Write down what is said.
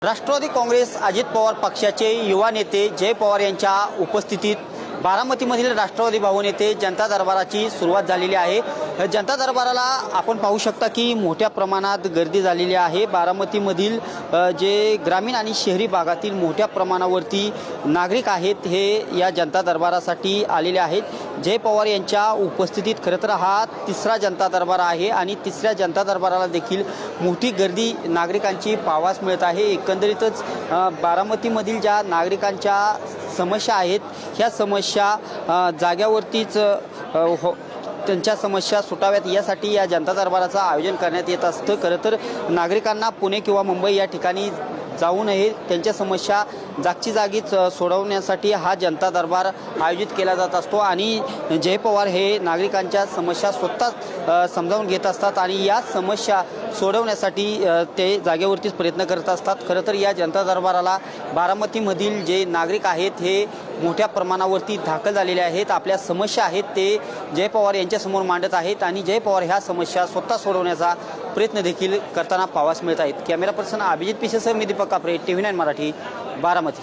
राष्ट्रवादी काँग्रेस अजित पवार पक्षाचे युवा नेते जय पवार यांच्या उपस्थितीत बारामतीमधील राष्ट्रवादी भवन येथे जनता दरबाराची सुरुवात झालेली आहे। जनता दरबाराला आपण पाहू शकता की मोठ्या प्रमाणात गर्दी झालेली आहे। बारामतीमधील जे ग्रामीण आणि शहरी भागातील मोठ्या प्रमाणावरती नागरिक आहेत हे या जनता दरबारासाठी आलेले आहेत। जय पवार यांच्या उपस्थितीत खरं तर हा तिसरा जनता दरबार आहे आणि तिसऱ्या जनता दरबाराला देखील मोठी गर्दी नागरिकांची पाहावयास मिळत आहे। एकंदरीतच बारामतीमधील ज्या नागरिकांच्या समस्या आहेत ह्या समस्या जाग्यावरतीच त्यांच्या समस्या सुटाव्यात यासाठी या जनता दरबाराचं आयोजन करण्यात येत असतं। खरं तर नागरिकांना पुणे किंवा मुंबई या ठिकाणी जाऊ नये, त्यांच्या समस्या जागची जागीच सोडवण्यासाठी हा जनता दरबार आयोजित केला जात असतो आणि जय पवार हे नागरिकांच्या समस्या स्वतः समजावून घेत असतात आणि या समस्या सोडवण्यासाठी ते जागेवरतीच प्रयत्न करत असतात। खरं तर या जनता दरबाराला बारामतीमधील जे नागरिक आहेत हे मोठ्या प्रमाणावरती दाखल झालेले आहेत। आपल्या समस्या आहेत ते जय पवार यांच्यासमोर मांडत आहेत आणि जय पवार ह्या समस्या स्वतः सोडवण्याचा प्रयत्न देखील करताना पाहावयास मिळत आहेत। कॅमेरा पर्सन अभिजित पिसेसह मी दीपक कापरे, TV9 मराठी, बारामती।